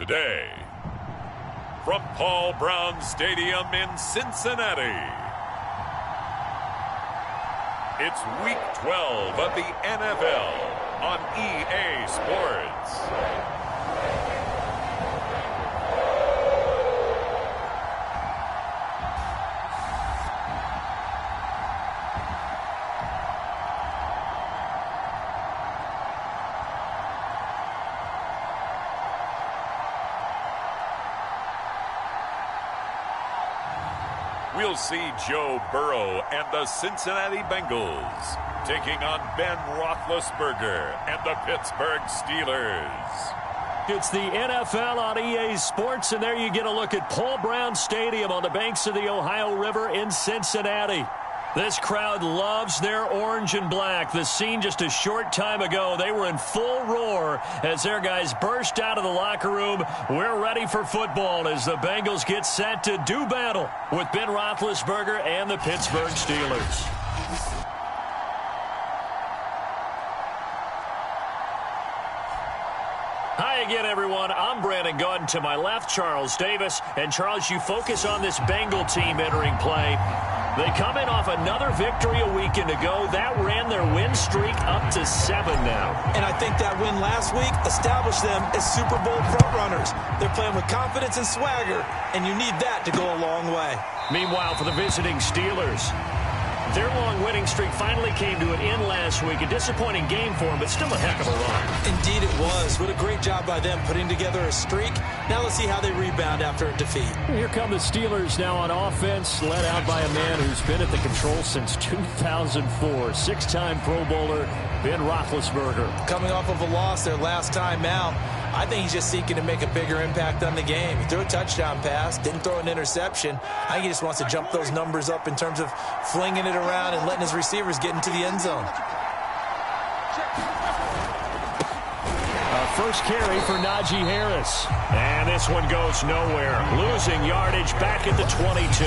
today. From Paul Brown Stadium in Cincinnati, it's Week 12 of the NFL on EA Sports. We'll see Joe Burrow and the Cincinnati Bengals taking on Ben Roethlisberger and the Pittsburgh Steelers. It's the NFL on EA Sports, and there you get a look at Paul Brown Stadium on the banks of the Ohio River in Cincinnati. This crowd loves their orange and black. The scene just a short time ago, they were in full roar as their guys burst out of the locker room. We're ready for football as the Bengals get set to do battle with Ben Roethlisberger and the Pittsburgh Steelers. Hi again, everyone. I'm Brandon Gauden. To my left, Charles Davis. And, Charles, you focus on this Bengal team entering play. They come in off another victory a weekend ago. That ran their win streak up to 7 now. And I think that win last week established them as Super Bowl frontrunners. They're playing with confidence and swagger, and you need that to go a long way. Meanwhile, for the visiting Steelers, their long winning streak finally came to an end last week. A disappointing game for them, but still a heck of a run. Indeed it was. What a great job by them putting together a streak. Now let's see how they rebound after a defeat. Here come the Steelers now on offense, led out by a man who's been at the control since 2004. Six-time Pro Bowler, Ben Roethlisberger. Coming off of a loss their last time out, I think he's just seeking to make a bigger impact on the game. He threw a touchdown pass, didn't throw an interception. I think he just wants to jump those numbers up in terms of flinging it around and letting his receivers get into the end zone. First carry for Najee Harris. And this one goes nowhere. Losing yardage back at the 22.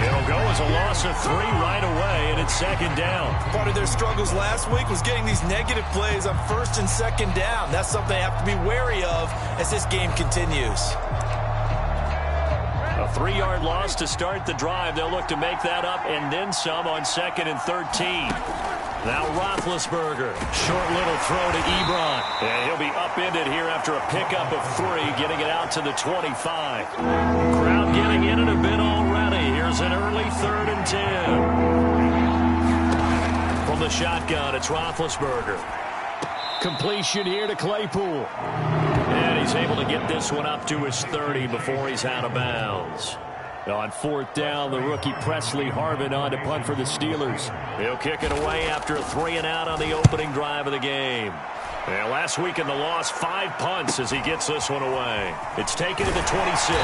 It'll go as a loss of 3 right away, and it's second down. Part of their struggles last week was getting these negative plays on first and second down. That's something they have to be wary of as this game continues. A 3-yard loss to start the drive. They'll look to make that up and then some on 2nd and 13. Now Roethlisberger, short little throw to Ebron. And he'll be upended here after a pickup of 3, getting it out to the 25. Crowd getting in it a bit already. Here's an early 3rd and 10. From the shotgun, it's Roethlisberger. Completion here to Claypool. And he's able to get this one up to his 30 before he's out of bounds. On 4th down, the rookie Presley Harvin on to punt for the Steelers. He'll kick it away after a 3-and-out on the opening drive of the game. And last week in the loss, 5 punts as he gets this one away. It's taken to the 26.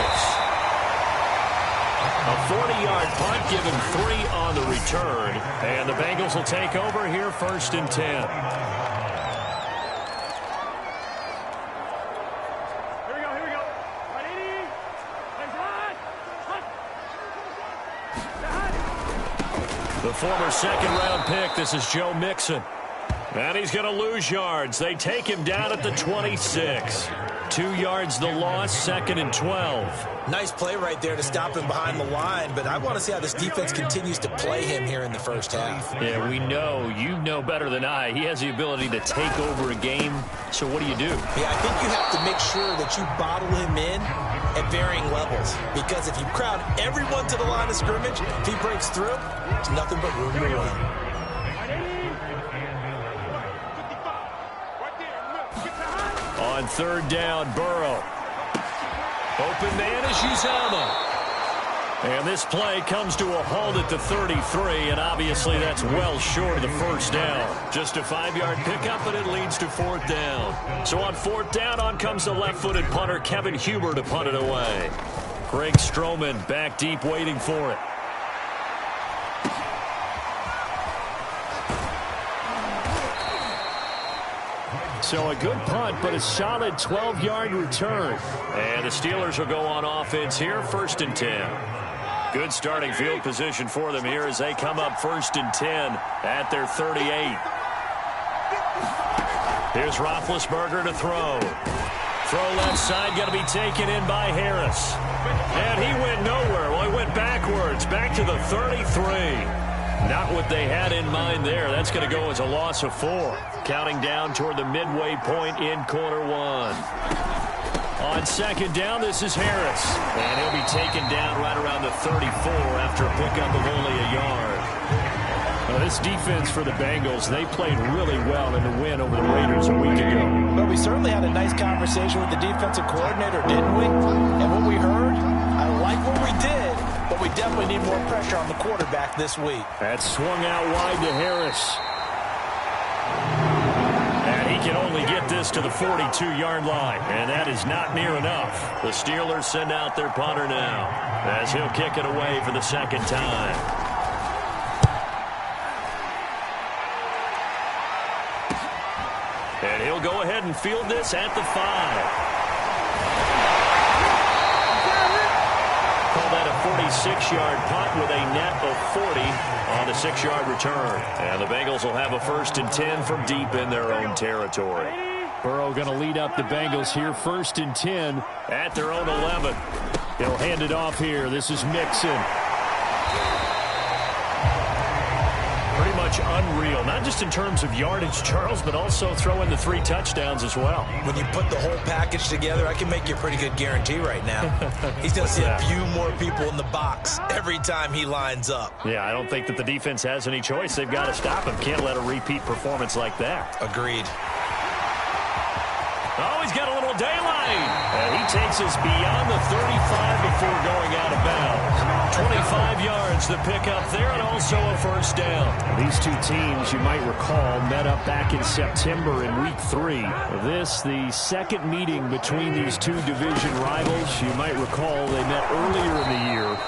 A 40-yard punt, given 3 on the return. And the Bengals will take over here 1st and 10. The former 2nd-round pick, this is Joe Mixon. And he's going to lose yards. They take him down at the 26. 2 yards the loss, 2nd and 12. Nice play right there to stop him behind the line, but I want to see how this defense continues to play him here in the first half. Yeah, we know. You know better than I. He has the ability to take over a game, so what do you do? Yeah, I think you have to make sure that you bottle him in at varying levels, because if you crowd everyone to the line of scrimmage, if he breaks through, there's nothing but room to run. On 3rd down, Burrow. Open man is Uzama. And this play comes to a halt at the 33, and obviously that's well short of the first down. Just a 5-yard pickup, but it leads to 4th down. So on 4th down, on comes the left-footed punter, Kevin Huber, to punt it away. Greg Stroman back deep waiting for it. So a good punt, but a solid 12-yard return. And the Steelers will go on offense here, 1st and 10. Good starting field position for them here as they come up 1st and 10 at their 38. Here's Roethlisberger to throw. Throw left side, going to be taken in by Harris. And he went nowhere. Well, he went backwards, back to the 33. Not what they had in mind there. That's going to go as a loss of 4. Counting down toward the midway point in quarter 1. On second down, this is Harris. And he'll be taken down right around the 34 after a pickup of only a yard. Well, this defense for the Bengals, they played really well in the win over the Raiders a week ago. Well, we certainly had a nice conversation with the defensive coordinator, didn't we? And what we heard, I like what we did, but we definitely need more pressure on the quarterback this week. That swung out wide to Harris. And he can only get this to the 42-yard line, and that is not near enough. The Steelers send out their punter now as he'll kick it away for the second time. And he'll go ahead and field this at the 5. Call that a 46-yard punt with a net of 40 on the 6-yard return. And the Bengals will have a 1st and 10 from deep in their own territory. Burrow going to lead up the Bengals here, 1st and 10 at their own 11. He'll hand it off here. This is Mixon. Pretty much unreal, not just in terms of yardage, Charles, but also throw in the 3 touchdowns as well. When you put the whole package together, I can make you a pretty good guarantee right now. He's going to see a few more people in the box every time he lines up. Yeah, I don't think that the defense has any choice. They've got to stop him. Can't let a repeat performance like that. Agreed. Oh, he's got a little daylight. And he takes us beyond the 35 before going out of bounds. 25 yards, the pickup there, and also a 1st down. These two teams, you might recall, met up back in September in Week 3. This, the second meeting between these two division rivals. You might recall they met earlier in the year.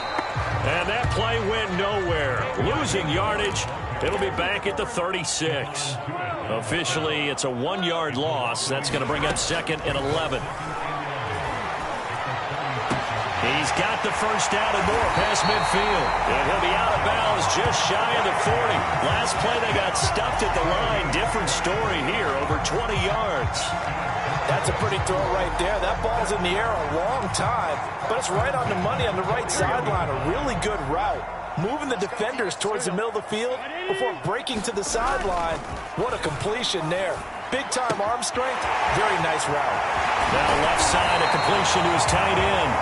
And that play went nowhere. Losing yardage. It'll be back at the 36. Officially, it's a 1-yard loss. That's going to bring up 2nd and 11. He's got the 1st down and more past midfield. And he'll be out of bounds just shy of the 40. Last play, they got stuffed at the line. Different story here, over 20 yards. That's a pretty throw right there. That ball's in the air a long time, but it's right on the money on the right sideline. A really good route. Moving the defenders towards the middle of the field before breaking to the sideline. What a completion there. Big-time arm strength. Very nice route. Now left side, a completion to his tight end.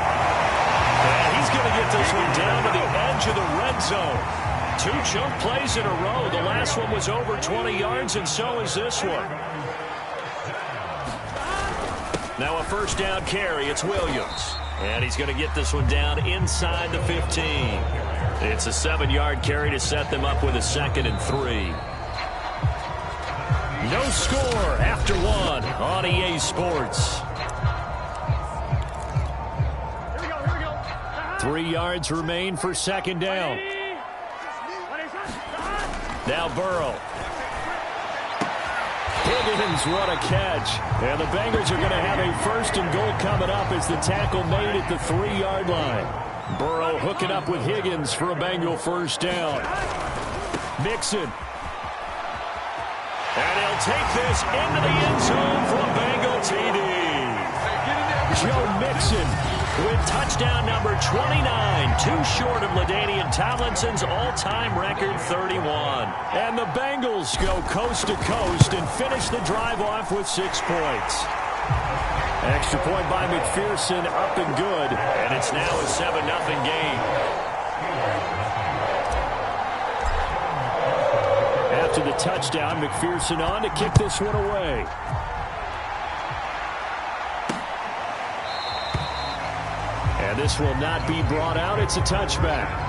And he's going to get this one down to the edge of the red zone. 2 jump plays in a row. The last one was over 20 yards, and so is this one. Now a 1st down carry. It's Williams. And he's going to get this one down inside the 15. It's a 7-yard carry to set them up with a 2nd and 3. No score after 1 on EA Sports. 3 yards remain for 2nd down. Now Burrow. Higgins, what a catch. And the Bengals are going to have a 1st and goal coming up as the tackle made at the 3-yard line. Burrow hooking up with Higgins for a Bengal 1st down. Mixon. And he'll take this into the end zone for a Bengal TD. Joe Mixon with touchdown number 29, 2 short of LaDainian Tomlinson's all-time record 31. And the Bengals go coast to coast and finish the drive off with 6 points. Extra point by McPherson, up and good. And it's now a 7-0 game. After the touchdown, McPherson on to kick this one away. And this will not be brought out. It's a touchback.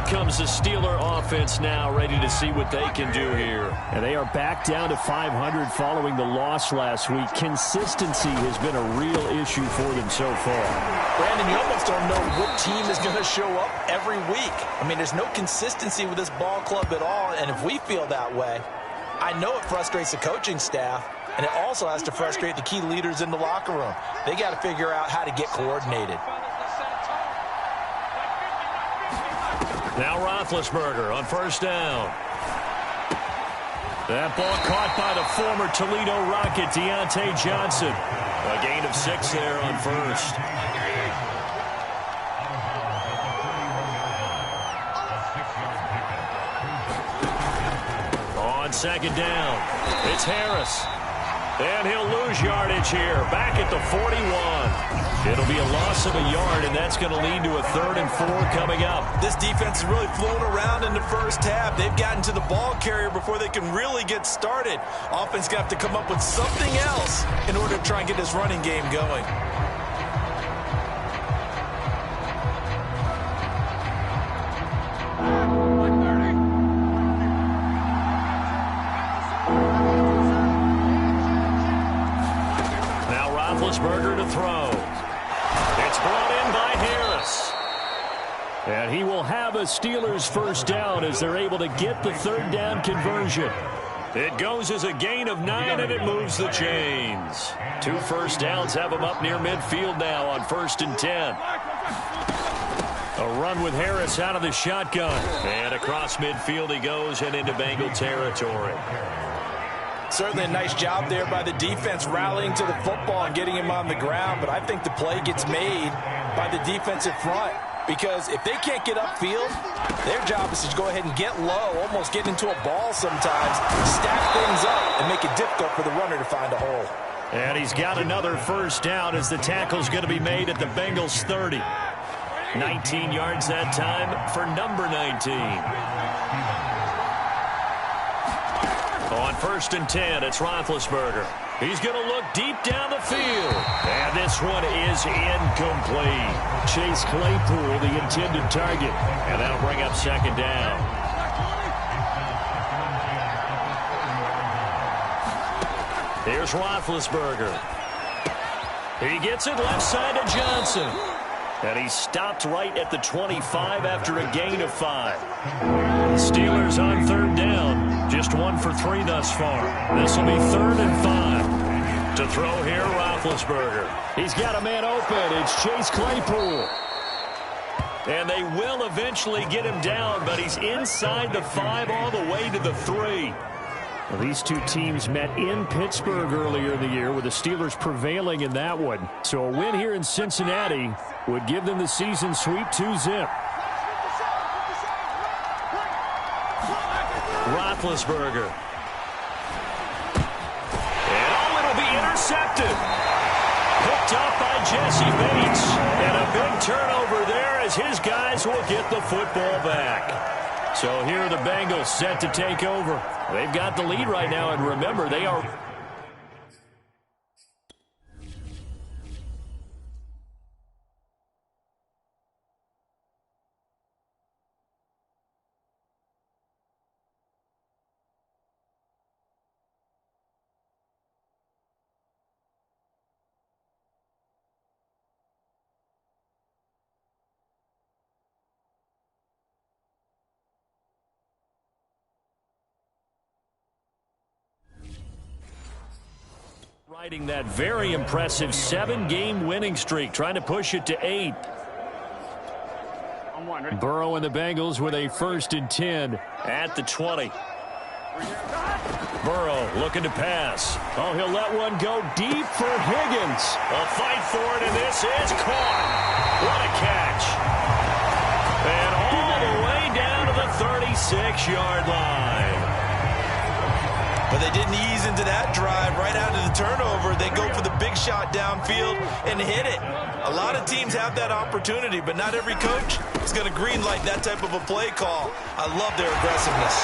Comes the Steeler offense now, ready to see what they can do here. And they are back down to 500 following the loss last week. Consistency has been a real issue for them so far. Brandon, you almost don't know what team is going to show up every week. I mean, there's no consistency with this ball club at all, and if we feel that way, I know it frustrates the coaching staff, and it also has to frustrate the key leaders in the locker room. They got to figure out how to get coordinated. Now Roethlisberger on 1st down. That ball caught by the former Toledo Rocket, Deontay Johnson. A gain of 6 there on first. On second down, it's Harris. And he'll lose yardage here, back at the 41. It'll be a loss of a yard, and that's going to lead to a 3rd and 4 coming up. This defense is really flown around in the first half. They've gotten to the ball carrier before they can really get started. Offense going to have to come up with something else in order to try and get this running game going. Roethlisberger to throw. It's brought in by Harris. And he will have a Steelers first down as they're able to get the 3rd down conversion. It goes as a gain of 9, and it moves the chains. 2 first downs have them up near midfield now on 1st and 10. A run with Harris out of the shotgun. And across midfield he goes and into Bengal territory. Certainly a nice job there by the defense rallying to the football and getting him on the ground, but I think the play gets made by the defensive front because if they can't get upfield, their job is to go ahead and get low, almost get into a ball sometimes, stack things up, and make it difficult for the runner to find a hole. And he's got another first down as the tackle's going to be made at the Bengals 30. 19 yards that time for number 19. On 1st and 10, it's Roethlisberger. He's going to look deep down the field. And this one is incomplete. Chase Claypool, the intended target. And that'll bring up 2nd down. Here's Roethlisberger. He gets it left side to Johnson. And he stopped right at the 25 after a gain of 5. Steelers on 3rd down. Just 1 for 3 thus far. This will be 3rd and 5. To throw here, Roethlisberger. He's got a man open. It's Chase Claypool. And they will eventually get him down, but he's inside the 5 all the way to the 3. Well, these two teams met in Pittsburgh earlier in the year, with the Steelers prevailing in that one. So a win here in Cincinnati would give them the season sweep 2-zip. Roethlisberger. And it'll be intercepted. Picked up by Jesse Bates. And a big turnover there as his guys will get the football back. So here are the Bengals set to take over. They've got the lead right now, and remember, they are... riding that very impressive 7-game winning streak, trying to push it to 8. Burrow and the Bengals with a 1st and 10 at the 20. Burrow looking to pass. Oh, he'll let one go deep for Higgins. A fight for it, and this is caught. What a catch. And all the way down to the 36-yard line. But they didn't ease into that drive right out of the turnover. They go for the big shot downfield and hit it. A lot of teams have that opportunity, but not every coach is going to greenlight that type of a play call. I love their aggressiveness.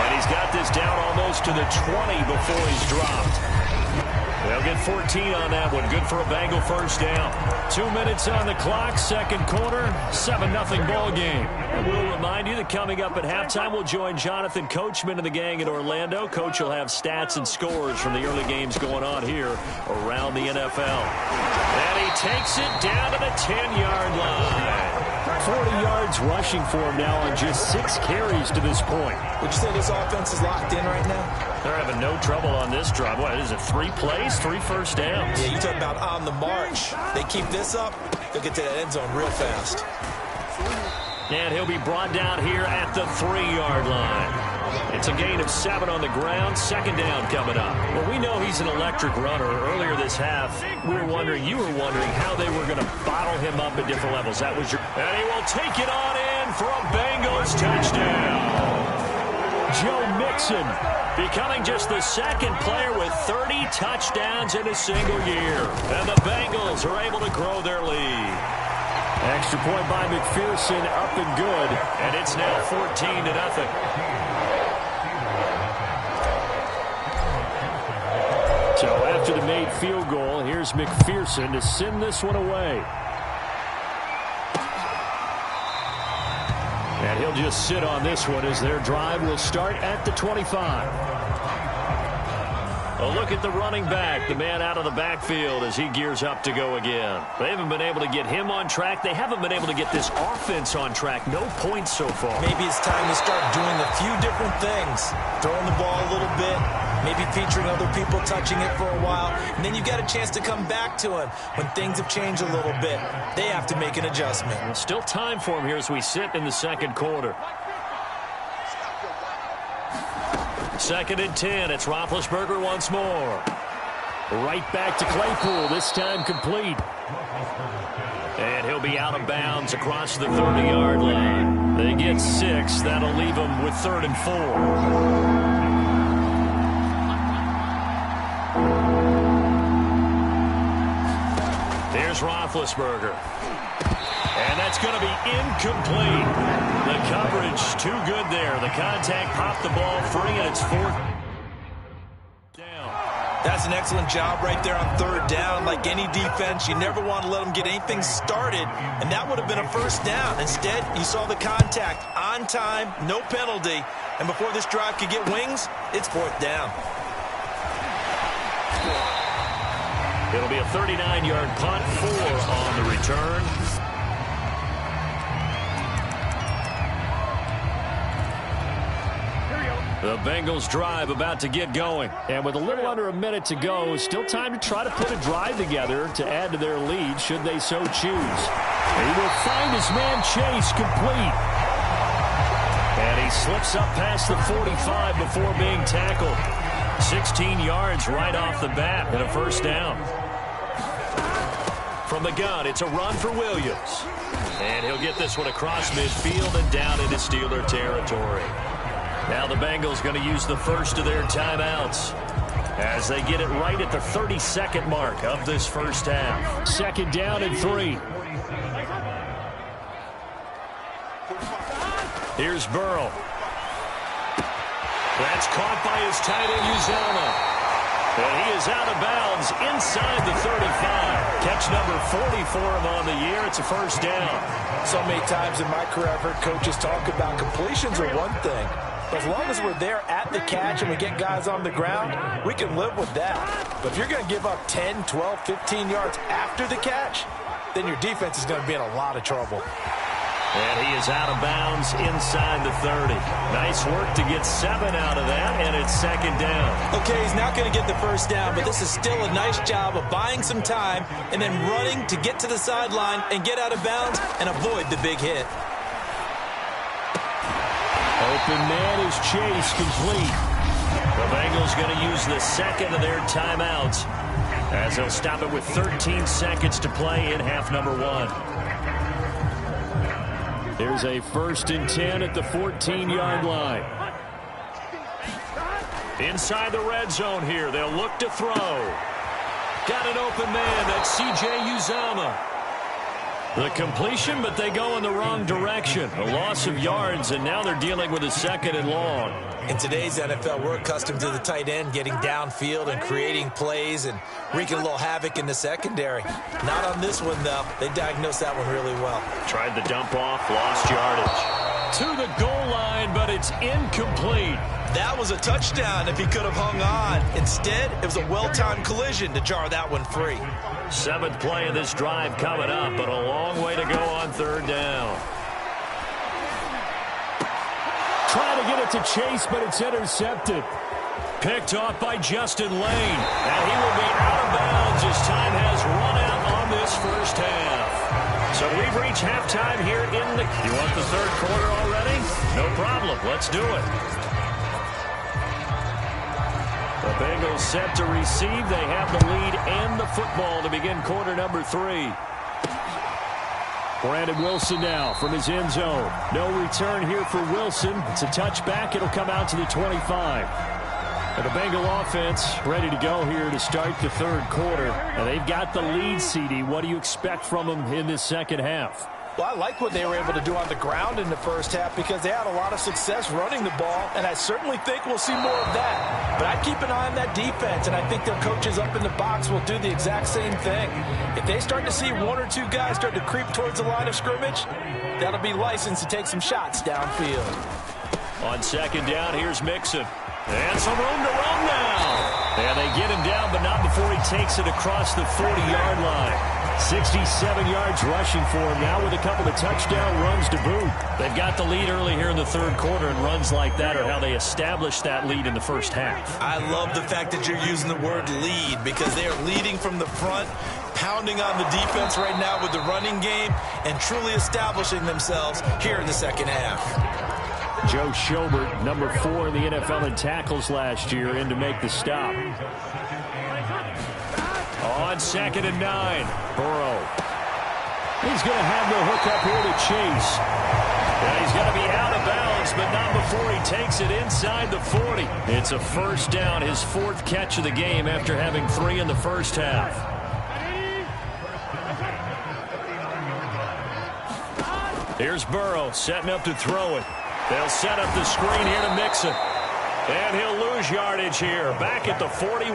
And he's got this down almost to the 20 before he's dropped. They'll get 14 on that one. Good for a Bengal first down. 2 minutes on the clock, second quarter, 7-0 ball game. And we'll remind you that coming up at halftime, we'll join Jonathan Coachman and the gang in Orlando. Coach will have stats and scores from the early games going on here around the NFL. And he takes it down to the 10-yard line. 40 yards rushing for him now on just 6 carries to this point. Would you say this offense is locked in right now? They're having no trouble on this drive. What is it, 3 plays, 3 first downs? Yeah, you talk about on the march. They keep this up, they'll get to that end zone real fast. And he'll be brought down here at the 3-yard line. It's a gain of 7 on the ground. Second down coming up. Well, we know he's an electric runner. Earlier this half, you were wondering how they were going to bottle him up at different levels. And he will take it on in for a Bengals touchdown. Joe Mixon becoming just the second player with 30 touchdowns in a single year. And the Bengals are able to grow their lead. Extra point by McPherson, up and good. And it's now 14-0. So after the made field goal, here's McPherson to send this one away. And he'll just sit on this one as their drive will start at the 25. A look at the running back, the man out of the backfield as he gears up to go again. They haven't been able to get him on track. They haven't been able to get this offense on track. No points so far. Maybe it's time to start doing a few different things. Throwing the ball a little bit, maybe featuring other people touching it for a while, and then you got a chance to come back to him when things have changed a little bit. They have to make an adjustment. Well, still time for him here as we sit in the second quarter. 2nd and 10. It's Roethlisberger once more. Right back to Claypool, this time complete. And he'll be out of bounds across the 30-yard line. They get 6. That'll leave them with 3rd and 4. Here's Roethlisberger. And that's going to be incomplete. The coverage too good there. The contact popped the ball free, and it's 4th down. That's an excellent job right there on 3rd down. Like any defense, you never want to let them get anything started, and that would have been a 1st down. Instead, you saw the contact on time, no penalty, and before this drive could get wings, it's 4th down. It'll be a 39-yard punt, 4 on the return. The Bengals drive about to get going. And with a little under a minute to go, still time to try to put a drive together to add to their lead should they so choose. He will find his man Chase complete. And he slips up past the 45 before being tackled. 16 yards right off the bat and a 1st down. From the gun, it's a run for Williams. And he'll get this one across midfield and down into Steeler territory. Now the Bengals going to use the first of their timeouts as they get it right at the 32nd mark of this first half. 2nd down and 3. Here's Burrow. That's caught by his tight end, Uzomah. And he is out of bounds inside the 35. Catch number 40 for him on the year. It's a 1st down. So many times in my career I've heard coaches talk about completions are one thing. But as long as we're there at the catch and we get guys on the ground, we can live with that. But if you're going to give up 10, 12, 15 yards after the catch, then your defense is going to be in a lot of trouble. And he is out of bounds inside the 30. Nice work to get 7 out of that, and it's 2nd down. Okay, he's not going to get the 1st down, but this is still a nice job of buying some time and then running to get to the sideline and get out of bounds and avoid the big hit. Open man is Chase complete. The Bengals going to use the 2nd of their timeouts as they'll stop it with 13 seconds to play in half number 1. There's a 1st and 10 at the 14-yard line. Inside the red zone here, they'll look to throw. Got an open man, that's C.J. Uzomah. The completion, but they go in the wrong direction. A loss of yards, and now they're dealing with a 2nd and long. In today's NFL, we're accustomed to the tight end getting downfield and creating plays and wreaking a little havoc in the secondary. Not on this one, though. They diagnosed that one really well. Tried the dump off, lost yardage. To the goal line, but it's incomplete. That was a touchdown if he could have hung on. Instead, it was a well-timed collision to jar that one free. 7th play of this drive coming up, but a long way to go on 3rd down. Trying to get it to Chase, but it's intercepted. Picked off by Justin Lane. And he will be out of bounds as time has run out on this first half. So we've reached halftime here in the... You want the 3rd quarter already? No problem. Let's do it. Bengals set to receive. They have the lead and the football to begin quarter number 3. Brandon Wilson now from his end zone. No return here for Wilson. It's a touchback. It'll come out to the 25. And the Bengal offense ready to go here to start the third quarter. And they've got the lead, CD. What do you expect from them in this second half? Well, I like what they were able to do on the ground in the first half because they had a lot of success running the ball, and I certainly think we'll see more of that. But I'd keep an eye on that defense, and I think their coaches up in the box will do the exact same thing. If they start to see one or two guys start to creep towards the line of scrimmage, that'll be licensed to take some shots downfield. On second down, here's Mixon. And some room to run now. And they get him down, but not before he takes it across the 40-yard line. 67 yards rushing for him now with a couple of touchdown runs to boot. They've got the lead early here in the third quarter, and runs like that are how they established that lead in the first half. I love the fact that you're using the word lead because they are leading from the front, pounding on the defense right now with the running game, and truly establishing themselves here in the second half. Joe Schobert, number 4 in the NFL in tackles last year, in to make the stop. On 2nd and 9, Burrow. He's going to have the hook up here to Chase. And he's going to be out of bounds, but not before he takes it inside the 40. It's a first down, his 4th catch of the game after having 3 in the first half. Here's Burrow setting up to throw it. They'll set up the screen here to Mixon. And he'll lose yardage here, back at the 41.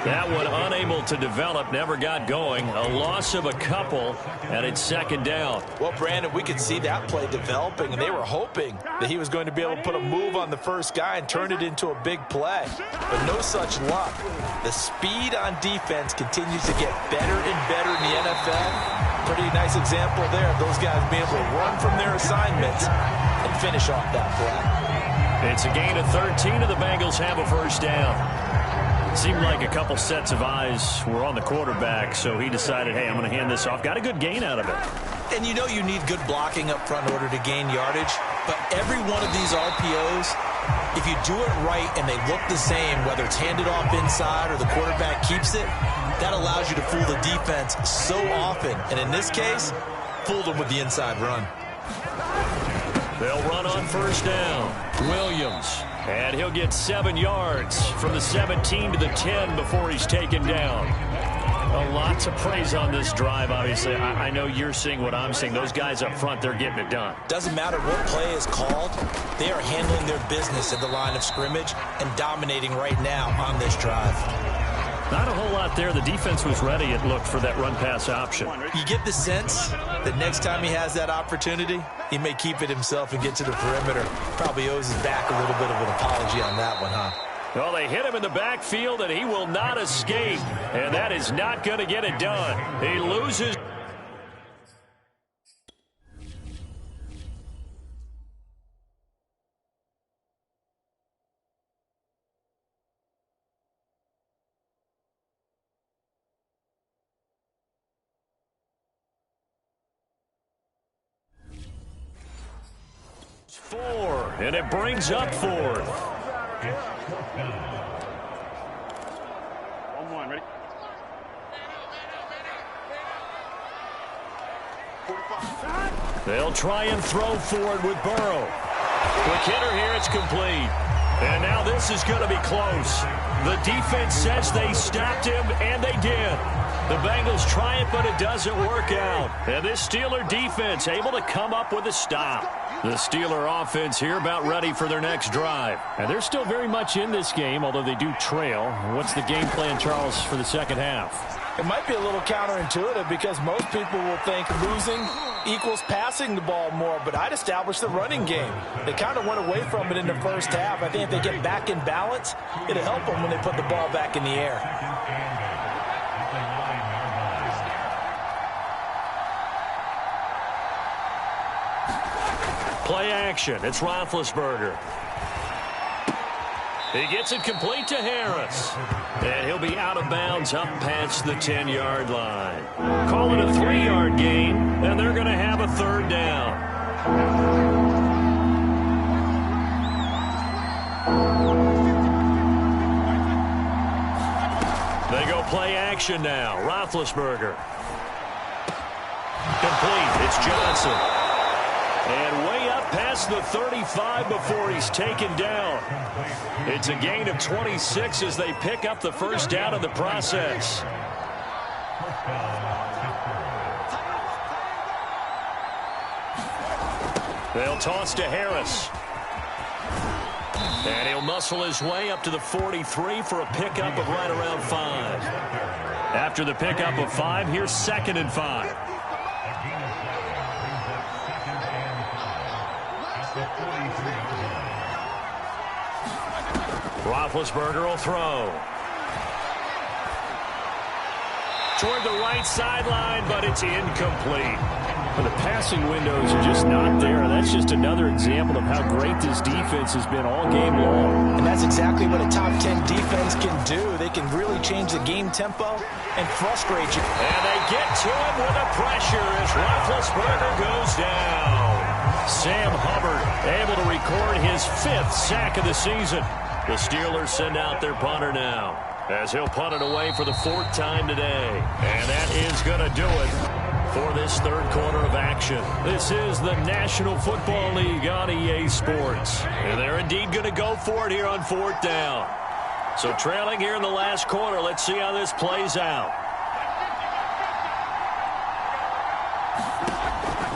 That one unable to develop, never got going. A loss of a couple, and it's second down. Well, Brandon, we could see that play developing, and they were hoping that he was going to be able to put a move on the first guy and turn it into a big play. But no such luck. The speed on defense continues to get better and better in the NFL. Pretty nice example there of those guys being able to run from their assignments and finish off that play. It's a gain of 13, and the Bengals have a first down. It seemed like a couple sets of eyes were on the quarterback, so he decided, hey, I'm going to hand this off. Got a good gain out of it. And you know you need good blocking up front in order to gain yardage, but every one of these RPOs, if you do it right and they look the same, whether it's handed off inside or the quarterback keeps it, that allows you to fool the defense so often. And in this case, fooled them with the inside run. They'll run on first down. Williams. And he'll get 7 yards from the 17 to the 10 before he's taken down. A lot to praise on this drive, obviously. I know you're seeing what I'm seeing. Those guys up front, they're getting it done. Doesn't matter what play is called. They are handling their business at the line of scrimmage and dominating right now on this drive. Not a whole lot there. The defense was ready, it looked, for that run-pass option. You get the sense that next time he has that opportunity, he may keep it himself and get to the perimeter. Probably owes his back a little bit of an apology on that one, huh? Well, they hit him in the backfield, and he will not escape. And that is not going to get it done. He loses. Four, and it brings up 4th. Ready? They'll try and throw forward with Burrow. Quick hitter here, it's complete. And now this is going to be close. The defense says they stopped him, and they did. The Bengals try it, but it doesn't work out. And this Steeler defense able to come up with a stop. The Steeler offense here about ready for their next drive. And they're still very much in this game, although they do trail. What's the game plan, Charles, for the second half? It might be a little counterintuitive because most people will think losing equals passing the ball more, but I'd establish the running game. They kind of went away from it in the first half. I think if they get back in balance, it'll help them when they put the ball back in the air. Play action. It's Roethlisberger. He gets it complete to Harris. And he'll be out of bounds up past the 10-yard line. Call it a 3-yard gain, and they're going to have a third down. play action now. Roethlisberger. Complete. It's Johnson. And way up past the 35 before he's taken down. It's a gain of 26 as they pick up the first down in the process. They'll toss to Harris. And he'll muscle his way up to the 43 for a pickup of right around 5. After the pickup of 5, here's 2nd and 5. Roethlisberger will throw. Toward the right sideline, but it's incomplete. The passing windows are just not there. That's just another example of how great this defense has been all game long. And that's exactly what a top 10 defense can do. They can really change the game tempo and frustrate you. And they get to him with the pressure as Roethlisberger goes down. Sam Hubbard able to record his 5th sack of the season. The Steelers send out their punter now, as he'll punt it away for the 4th time today. And that is going to do it for this 3rd quarter of action. This is the National Football League on EA Sports. And they're indeed going to go for it here on 4th down. So trailing here in the last quarter, let's see how this plays out.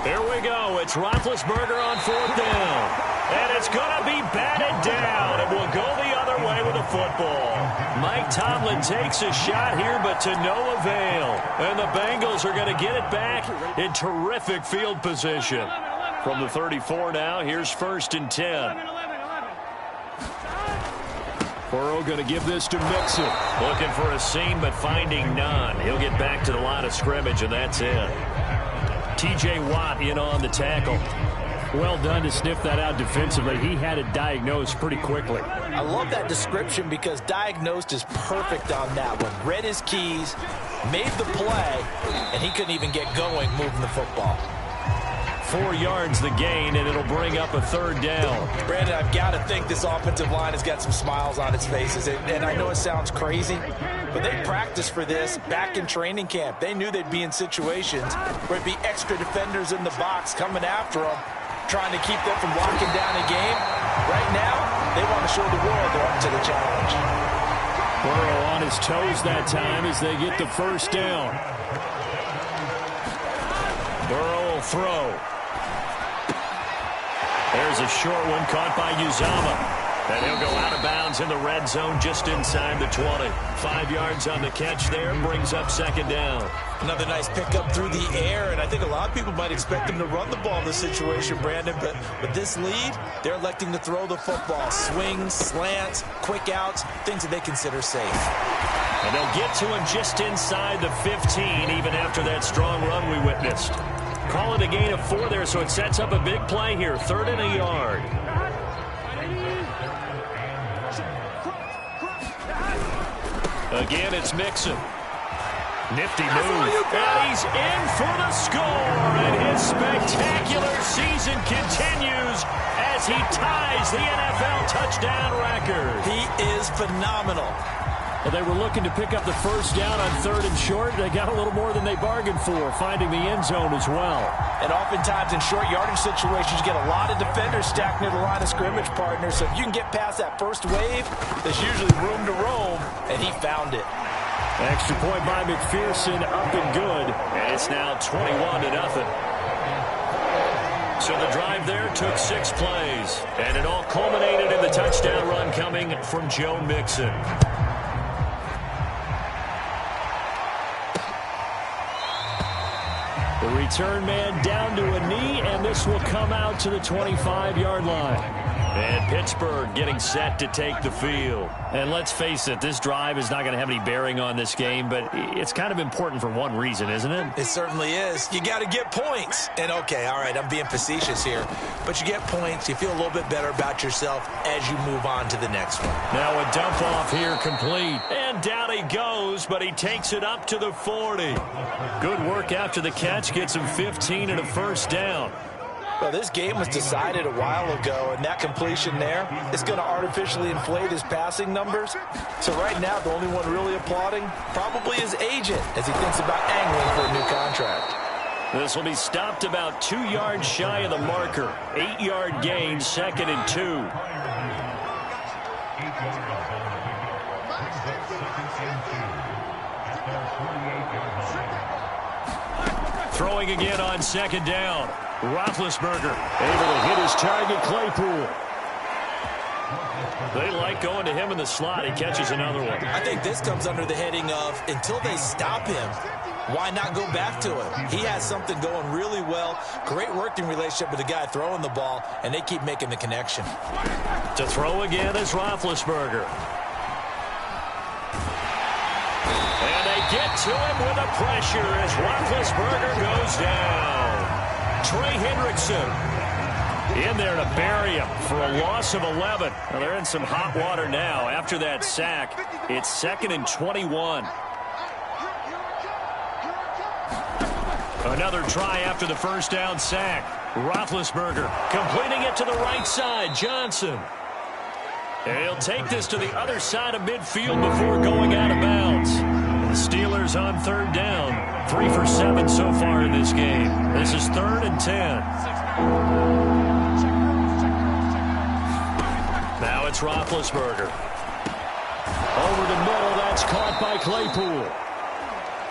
Here we go. It's Roethlisberger on 4th down. And it's going to be batted down. It will go the other way with the football. Mike Tomlin takes a shot here, but to no avail. And the Bengals are going to get it back in terrific field position. From the 34 now, here's 1st and 10. Burrow going to give this to Mixon. Looking for a seam, but finding none. He'll get back to the line of scrimmage, and that's it. T.J. Watt in on the tackle. Well done to sniff that out defensively. He had it diagnosed pretty quickly. I love that description because diagnosed is perfect on that one. Read his keys, made the play, and he couldn't even get going moving the football. 4 yards the gain, and it'll bring up a 3rd down. Brandon, I've got to think this offensive line has got some smiles on its faces. And I know it sounds crazy, but they practiced for this back in training camp. They knew they'd be in situations where it'd be extra defenders in the box coming after them, trying to keep them from locking down a game. Right now, they want to show the world they're up to the challenge. Burrow on his toes that time as they get the 1st down. Burrow will throw. There's a short one caught by Uzama. And he'll go out of bounds in the red zone just inside the 20. 5 yards on the catch there, brings up 2nd down. Another nice pickup through the air, and I think a lot of people might expect them to run the ball in this situation, Brandon, but with this lead, they're electing to throw the football. Swings, slants, quick outs, things that they consider safe. And they'll get to him just inside the 15, even after that strong run we witnessed. Call it a gain of 4 there, so it sets up a big play here. 3rd and a yard. Again, it's Mixon. Nifty move. And he's in for the score. And his spectacular season continues as he ties the NFL touchdown record. He is phenomenal. Well, they were looking to pick up the 1st down on 3rd and short. They got a little more than they bargained for, finding the end zone as well. And oftentimes in short yardage situations, you get a lot of defenders stacked near the line of scrimmage, partner. So if you can get past that first wave, there's usually room to roam, and he found it. Extra point by McPherson, up and good. And it's now 21-0. So the drive there took 6 plays. And it all culminated in the touchdown run coming from Joe Mixon. The return man down to a knee, and this will come out to the 25-yard line. And Pittsburgh getting set to take the field. And let's face it, this drive is not going to have any bearing on this game, but it's kind of important for one reason, isn't it? It certainly is. You got to get points. And, okay, all right, I'm being facetious here. But you get points, you feel a little bit better about yourself as you move on to the next one. Now a dump off here complete. And down he goes, but he takes it up to the 40. Good work after the catch, gets him 15 and a 1st down. Well, this game was decided a while ago, and that completion there is going to artificially inflate his passing numbers. So right now, the only one really applauding probably his agent as he thinks about angling for a new contract. This will be stopped about 2 yards shy of the marker. 8-yard gain, 2nd and 2. Throwing again on 2nd down. Roethlisberger able to hit his target, Claypool. They like going to him in the slot. He catches another one. I think this comes under the heading of until they stop him, why not go back to him? He has something going really well. Great working relationship with the guy throwing the ball, and they keep making the connection. To throw again is Roethlisberger. And they get to him with the pressure as Roethlisberger goes down. Trey Hendrickson in there to bury him for a loss of 11. Well, they're in some hot water now. After that sack, it's 2nd and 21. Another try after the first down sack. Roethlisberger completing it to the right side. Johnson. And he'll take this to the other side of midfield before going out of bounds. The Steelers on 3rd down. 3 for 7 so far in this game. This is 3rd and 10. Now it's Roethlisberger. Over the middle, that's caught by Claypool.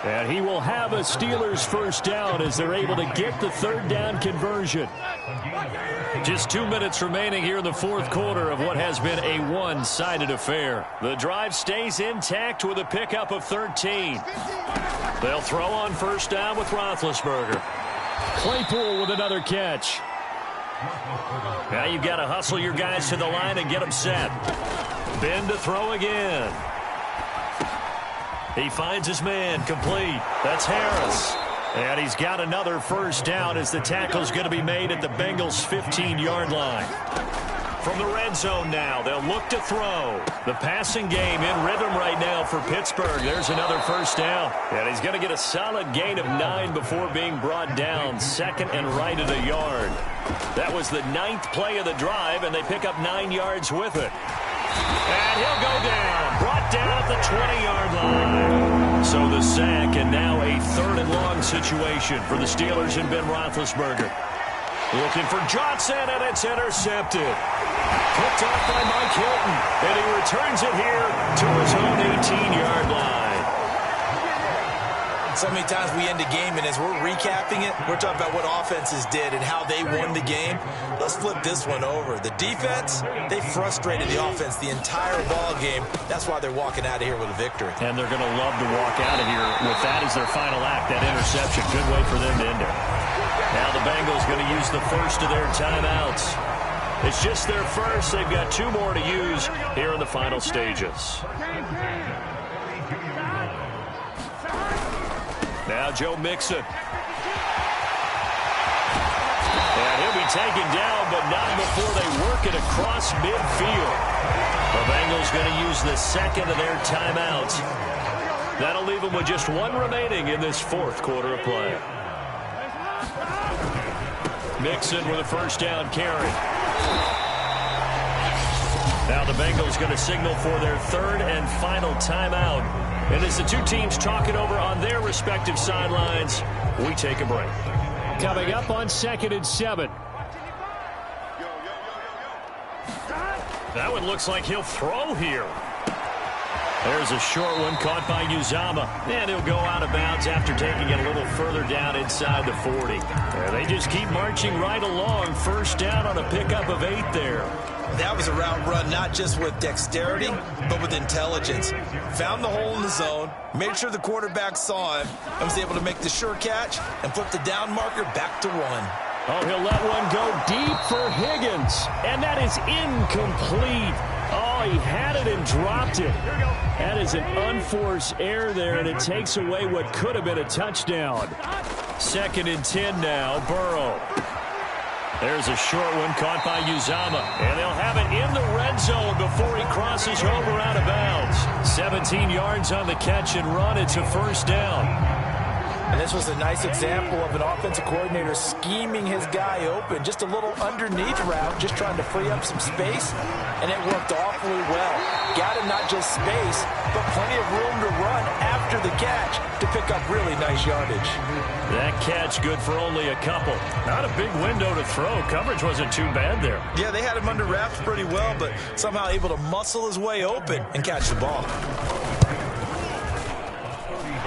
And he will have a Steelers first down as they're able to get the 3rd down conversion. Just 2 minutes remaining here in the 4th quarter of what has been a one-sided affair. The drive stays intact with a pickup of 13. They'll throw on first down with Roethlisberger. Claypool with another catch. Now you've got to hustle your guys to the line and get them set. Ben to throw again. He finds his man, complete. That's Harris. And he's got another first down as the tackle's going to be made at the Bengals' 15-yard line. From the red zone now, they'll look to throw. The passing game in rhythm right now for Pittsburgh. There's another first down. And he's going to get a solid gain of 9 before being brought down. 2nd and right at a yard. That was the 9th play of the drive, and they pick up 9 yards with it. And he'll go down. Brought down at the 20-yard line. So the sack, and now a 3rd and long situation for the Steelers and Ben Roethlisberger. Looking for Johnson, and it's intercepted. Picked off by Mike Hilton, and he returns it here to his own 18-yard line. So many times we end a game, and as we're recapping it, we're talking about what offenses did and how they won the game. Let's flip this one over. The defense, they frustrated the offense the entire ball game. That's why they're walking out of here with a victory. And they're going to love to walk out of here with that as their final act, that interception. Good way for them to end it. Now the Bengals going to use the first of their timeouts. It's just their first. They've got 2 more to use here in the final stages. Now Joe Mixon. And he'll be taken down, but not before they work it across midfield. The Bengals going to use the 2nd of their timeouts. That'll leave them with just 1 remaining in this 4th quarter of play. Mixon with a first down carry. Now the Bengals going to signal for their 3rd and final timeout. And as the 2 teams talk it over on their respective sidelines, we take a break. Coming up on 2nd and 7. That one looks like he'll throw here. There's a short one caught by Uzama. And he'll go out of bounds after taking it a little further down inside the 40. And they just keep marching right along. First down on a pickup of 8 there. That was a route run not just with dexterity, but with intelligence. Found the hole in the zone, made sure the quarterback saw him, and was able to make the sure catch and flip the down marker back to 1. Oh, he'll let one go deep for Higgins. And that is incomplete. Oh, he had it and dropped it. That is an unforced error there, and it takes away what could have been a touchdown. 2nd and 10 now, Burrow. There's a short one caught by Uzama. And they'll have it in the red zone before he crosses over out of bounds. 17 yards on the catch and run. It's a first down. And this was a nice example of an offensive coordinator scheming his guy open. Just a little underneath route, just trying to free up some space, and it worked awfully well. Got him not just space, but plenty of room to run after the catch to pick up really nice yardage. That catch good for only a couple. Not a big window to throw. Coverage wasn't too bad there. Yeah, they had him under wraps pretty well, but somehow able to muscle his way open and catch the ball.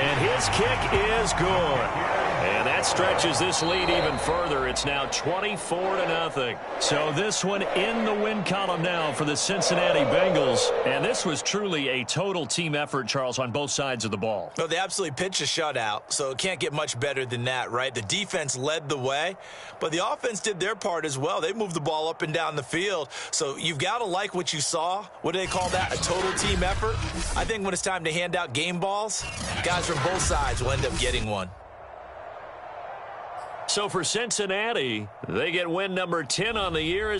And his kick is good. And that stretches this lead even further. It's now 24-0. So this one in the win column now for the Cincinnati Bengals. And this was truly a total team effort, Charles, on both sides of the ball. No, they absolutely pitched a shutout, so it can't get much better than that, right? The defense led the way, but the offense did their part as well. They moved the ball up and down the field. So you've got to like what you saw. What do they call that? A total team effort? I think when it's time to hand out game balls, guys from both sides will end up getting one. So for Cincinnati, they get win number 10 on the year.